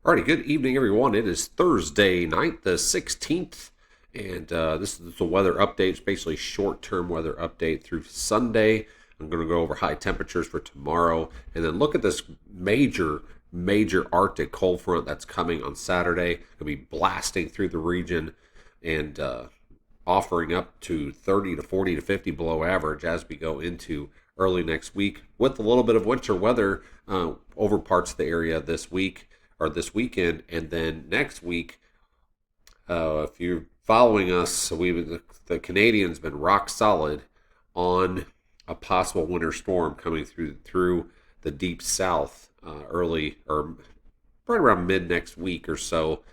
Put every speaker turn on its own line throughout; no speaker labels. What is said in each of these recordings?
Alrighty, good evening, everyone. It is Thursday night, the 16th, and this is the weather update. It's basically short-term weather update through Sunday. I'm going to go over high temperatures for tomorrow, and then look at this major Arctic cold front that's coming on Saturday. Going to be blasting through the region and offering up to 30 to 40 to 50 below average as we go into early next week, with a little bit of winter weather over parts of the area this week or this weekend, and then next week. If you're following us, the Canadians been rock solid on a possible winter storm coming through the deep south early or right around mid next week or so.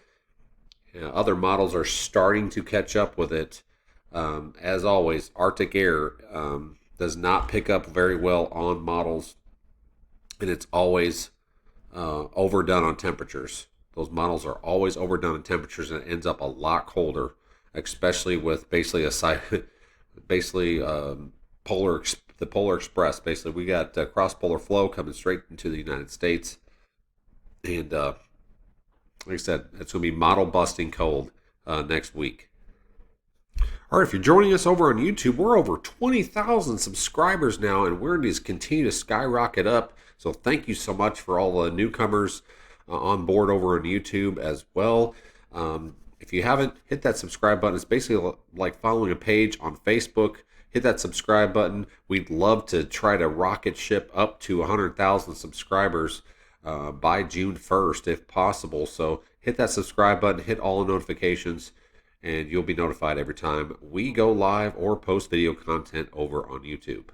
Other models are starting to catch up with it. As always, Arctic air does not pick up very well on models, and it's always overdone on temperatures. Those models are always overdone in temperatures, and it ends up a lot colder, especially with basically basically polar the Polar Express. Basically, we got cross polar flow coming straight into the United States, and like I said, it's going to be model busting cold next week. All right, if you're joining us over on YouTube, we're over 20,000 subscribers now, and we're going to continue to skyrocket up. So thank you so much for all the newcomers on board over on YouTube as well. If you haven't, hit that subscribe button. It's basically like following a page on Facebook. Hit that subscribe button. We'd love to try to rocket ship up to 100,000 subscribers by June 1st if possible. So hit that subscribe button, hit all the notifications, and you'll be notified every time we go live or post video content over on YouTube.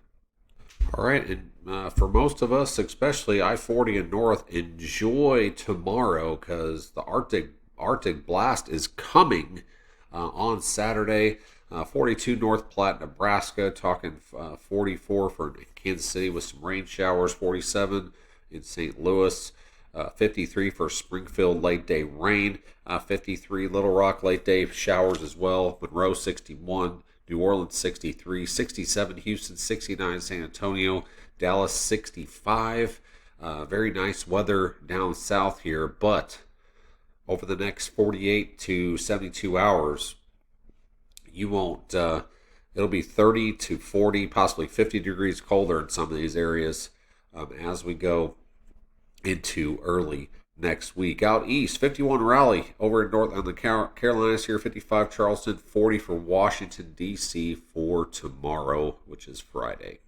All right, and for most of us, especially I-40 and north, enjoy tomorrow because the Arctic blast is coming on Saturday. 42 North Platte, Nebraska, talking 44 for Kansas City with some rain showers, 47 in St. Louis. 53 for Springfield, late day rain. 53 Little Rock, late day showers as well. Monroe 61, New Orleans 63, 67 Houston, 69 San Antonio, Dallas 65. Very nice weather down south here, but over the next 48 to 72 hours, you won't. It'll be 30 to 40, possibly 50 degrees colder in some of these areas as we go into early next week. Out east, 51 Raleigh over in north on the Carolinas here, 55 Charleston, 40 for Washington, D.C. for tomorrow, which is Friday.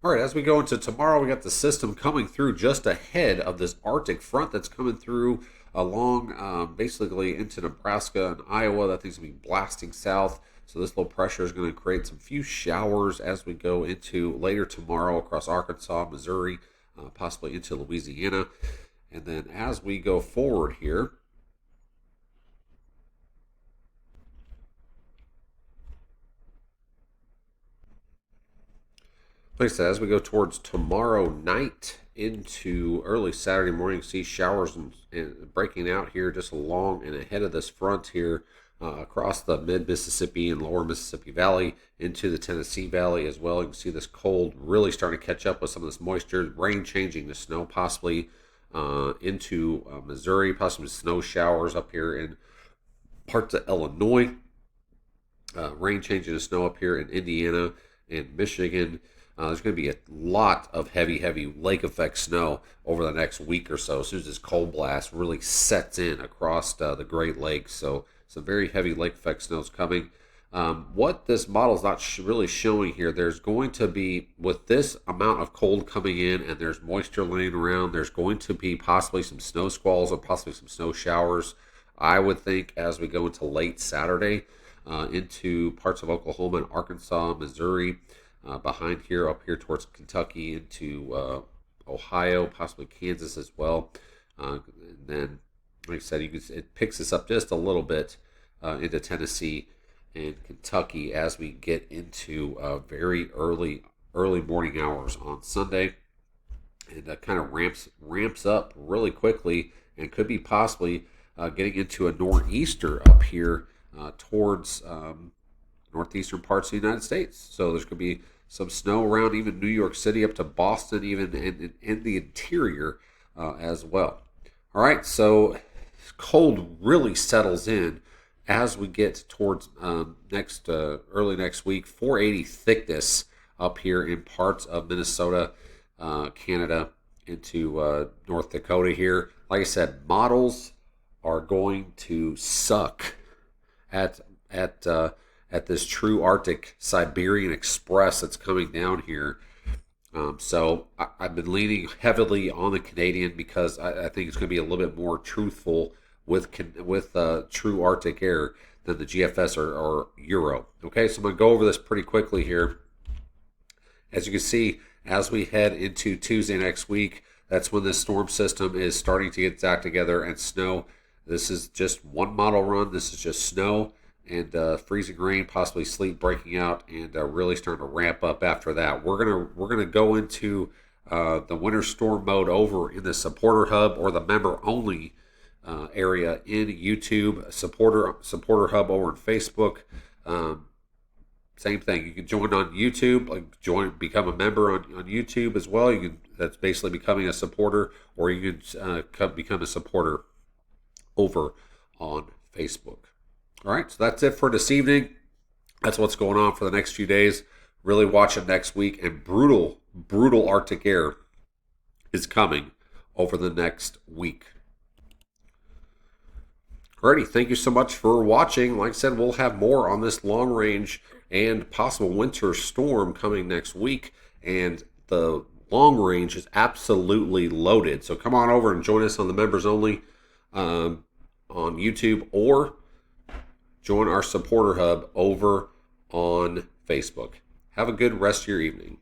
All right, as we go into tomorrow, we got the system coming through just ahead of this Arctic front that's coming through along basically into Nebraska and Iowa. That thing's going to be blasting south. So this low pressure is going to create some few showers as we go into later tomorrow across Arkansas, Missouri, possibly into Louisiana. And then as we go forward here, like I said, as we go towards tomorrow night into early Saturday morning, see showers and breaking out here just along and ahead of this front here across the mid-Mississippi and lower Mississippi Valley into the Tennessee Valley as well. You can see this cold really starting to catch up with some of this moisture, rain changing to snow possibly into Missouri, possibly snow showers up here in parts of Illinois, rain changing to snow up here in Indiana and Michigan. There's going to be a lot of heavy lake effect snow over the next week or so as soon as this cold blast really sets in across the Great Lakes. So some very heavy lake effect snow is coming. What this model is not really showing here, there's going to be, with this amount of cold coming in and there's moisture laying around, there's going to be possibly some snow squalls or possibly some snow showers, I would think, as we go into late Saturday into parts of Oklahoma and Arkansas, Missouri, behind here, up here towards Kentucky, into Ohio, possibly Kansas as well. And then, like I said, it picks us up just a little bit into Tennessee and Kentucky as we get into very early morning hours on Sunday, and kind of ramps up really quickly, and could be possibly getting into a nor'easter up here towards northeastern parts of the United States. So there's going to be some snow around even New York City up to Boston, even in the interior as well. All right, so cold really settles in as we get towards next early next week. 480 thickness up here in parts of Minnesota, Canada, into North Dakota here. Like I said, models are going to suck at at uh, at this true Arctic Siberian Express that's coming down here. So I've been leaning heavily on the Canadian because I think it's going to be a little bit more truthful with True Arctic Air than the GFS or Euro. Okay, so I'm going to go over this pretty quickly here. As you can see, as we head into Tuesday next week, that's when this storm system is starting to get back together and snow. This is just one model run. This is just snow and freezing rain, possibly sleet breaking out, and really starting to ramp up after that. We're gonna go into the winter storm mode over in the supporter hub or the member only area in YouTube. Supporter hub over in Facebook. Same thing. You can join on YouTube, become a member on YouTube as well. That's basically becoming a supporter, or you can become a supporter over on Facebook. All right, so that's it for this evening. That's what's going on for the next few days. Really watch it next week, and brutal Arctic air is coming over the next week. Alrighty, thank you so much for watching. Like I said, we'll have more on this long range and possible winter storm coming next week, and the long range is absolutely loaded. So come on over and join us on the members only on YouTube, or join our supporter hub over on Facebook. Have a good rest of your evening.